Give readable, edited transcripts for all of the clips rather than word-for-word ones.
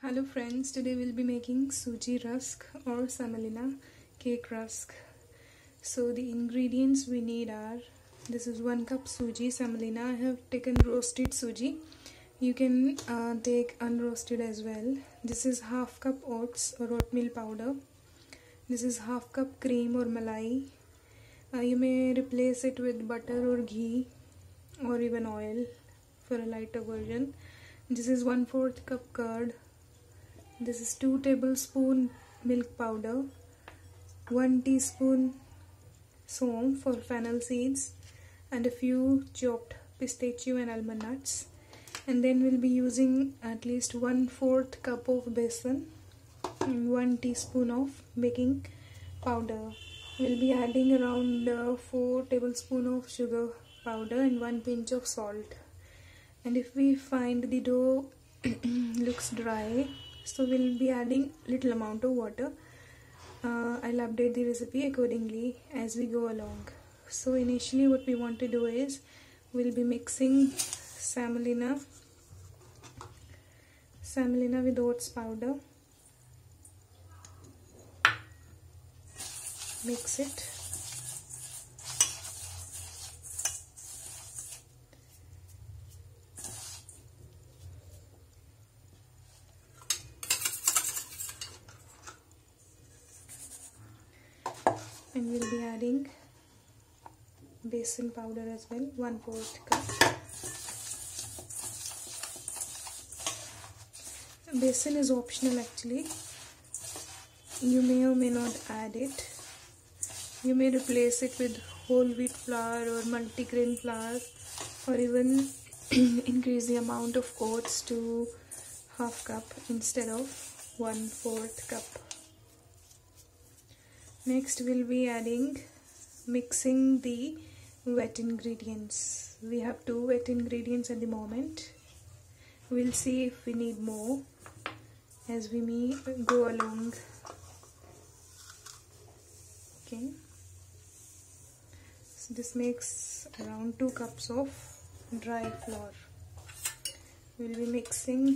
Hello friends, today we'll be making Suji rusk or Semolina cake rusk. So the ingredients we need are, this is 1 cup Suji Semolina. I have taken roasted Suji. You can take unroasted as well. This is half cup oats or oatmeal powder. This is half cup cream or malai. You may replace it with butter or ghee or even oil for a lighter version. This is 1/4 cup curd. This is 2 tablespoons milk powder, 1 teaspoon soam for fennel seeds, and a few chopped pistachio and almond nuts. And then we'll be using at least 1/4 cup of besan and 1 teaspoon of baking powder. We'll be adding around 4 tablespoons of sugar powder and 1 pinch of salt. And if we find the dough looks dry, so we'll be adding little amount of water. I'll update the recipe accordingly as we go along. So initially what we want to do is we'll be mixing semolina with oats powder. Mix it. And we'll be adding besan powder as well, 1/4 cup. Besan is optional actually. You may or may not add it. You may replace it with whole wheat flour or multigrain flour, or even increase the amount of oats to half cup instead of 1/4 cup. Next we'll be mixing the wet ingredients. We have 2 wet ingredients at the moment. We'll see if we need more as we may go along. Okay, so this makes around 2 cups of dry flour. We'll be mixing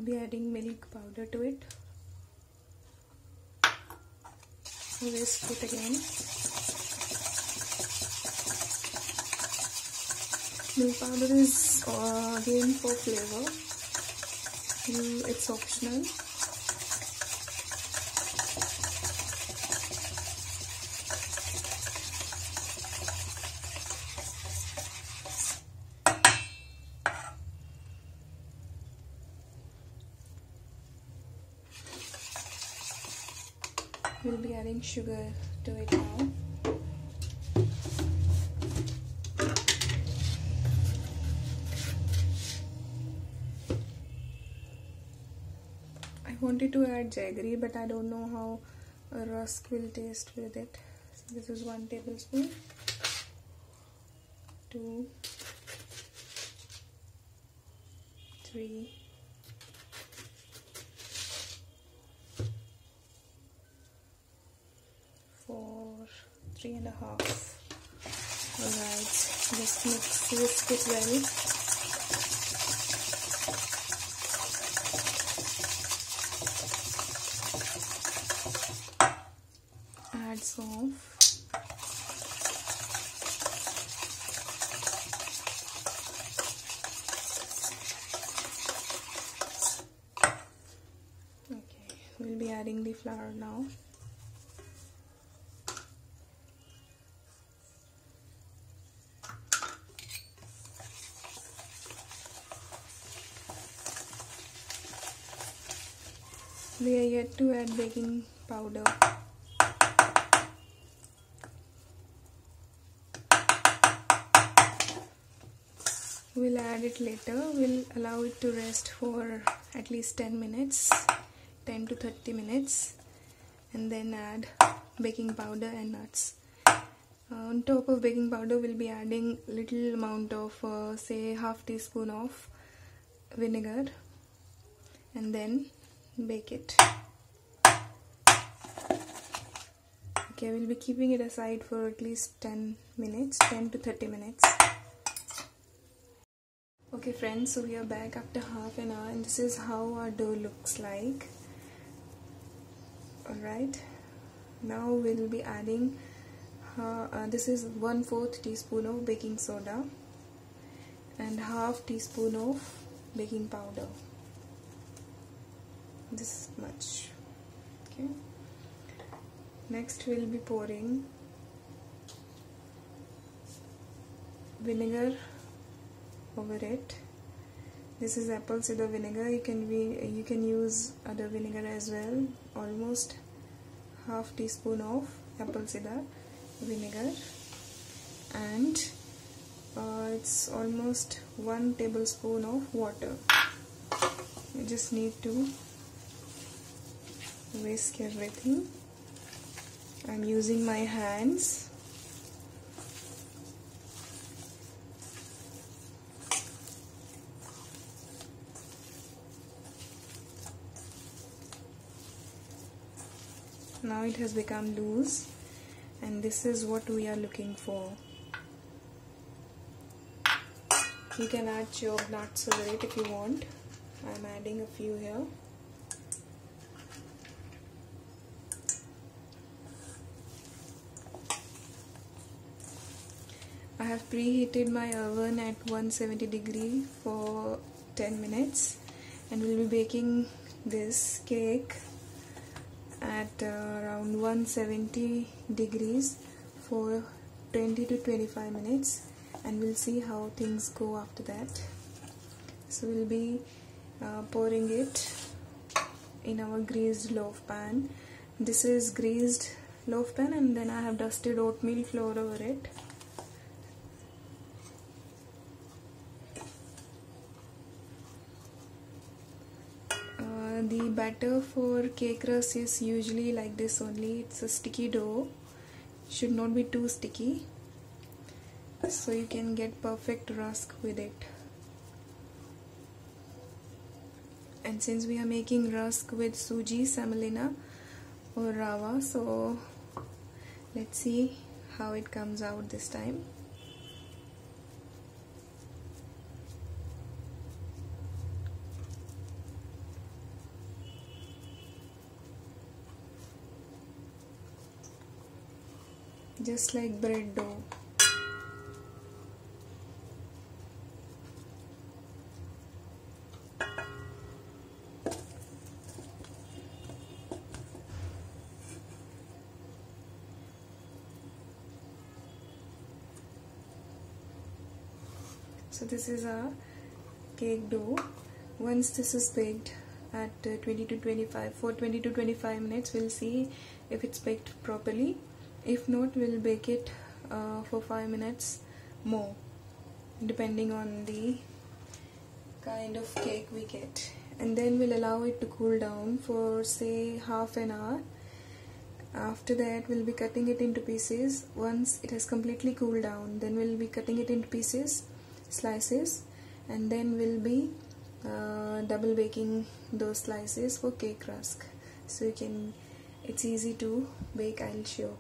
be adding milk powder to it. Whisk it again. Milk powder is again for flavor. It's optional. We'll be adding sugar to it now. I wanted to add jaggery, but I don't know how a rusk will taste with it. So this is 1 tablespoon, 2, 3, 4, 3.5. Alright, just whisk it well. Add soap. Okay, we'll be adding the flour now. We are yet to add baking powder. We'll add it later. We'll allow it to rest for at least 10 minutes, 10 to 30 minutes, and then add baking powder and nuts. On top of baking powder, we'll be adding little amount of say half teaspoon of vinegar, and then bake it. Okay, we'll be keeping it aside for at least 10 to 30 minutes. Okay friends, so we are back after half an hour, and this is how our dough looks like. Alright, now we'll be adding this is 1/4 teaspoon of baking soda and half teaspoon of baking powder, this much. Okay, next we'll be pouring vinegar over it. This is apple cider vinegar. You can use other vinegar as well. Almost half teaspoon of apple cider vinegar, and it's almost 1 tablespoon of water. You just need to whisk everything. I'm using my hands. Now it has become loose, and this is what we are looking for. You can add chopped nuts over it if you want. I'm adding a few here. I have preheated my oven at 170 degree for 10 minutes, and we'll be baking this cake at around 170 degrees for 20 to 25 minutes, and we'll see how things go after that. So we'll be pouring it in our greased loaf pan. This is greased loaf pan, and then I have dusted oatmeal flour over it. The batter for cake rusk is usually like this only. It's a sticky dough. It should not be too sticky, so you can get perfect rusk with it. And since we are making rusk with suji, semolina or rava, so let's see how it comes out this time. Just like bread dough. So this is our cake dough. Once this is baked at 20 to 25 minutes, we'll see if it's baked properly. If not, we'll bake it for 5 minutes more, depending on the kind of cake we get. And then we'll allow it to cool down for say half an hour. After that, we'll be cutting it into pieces. Once it has completely cooled down, then we'll be cutting it into pieces, slices, and then we'll be double baking those slices for cake rusk. So it's easy to bake. I'll show.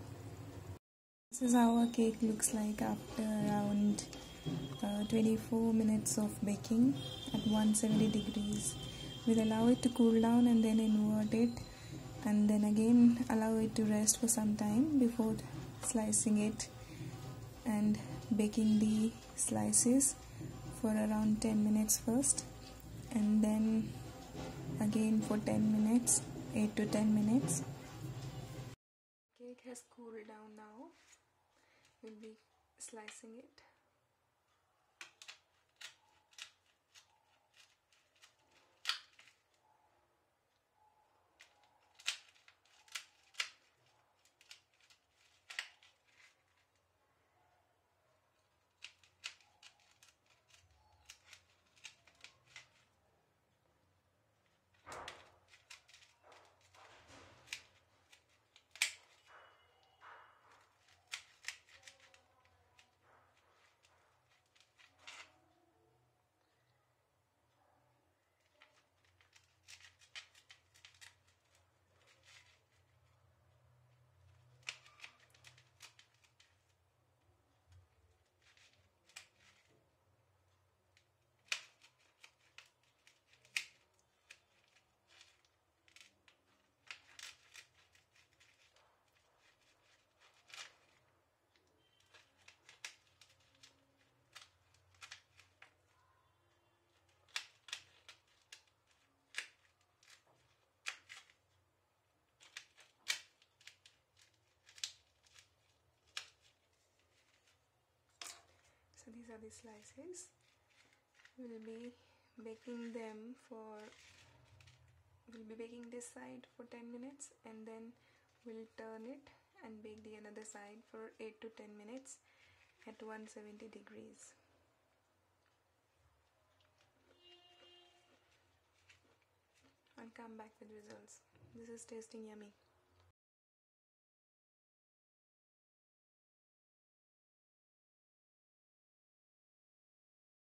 This is how our cake looks like after around 24 minutes of baking at 170 degrees. We'll allow it to cool down and then invert it, and then again allow it to rest for some time before slicing it and baking the slices for around 10 minutes first, and then again for 10 minutes, 8 to 10 minutes. Cake has cooled down now. We'll be slicing it. these are the slices. We'll be baking them for, we'll be baking this side for 10 minutes and then we'll turn it and bake the another side for 8 to 10 minutes at 170 degrees. I'll come back with results. This is tasting yummy.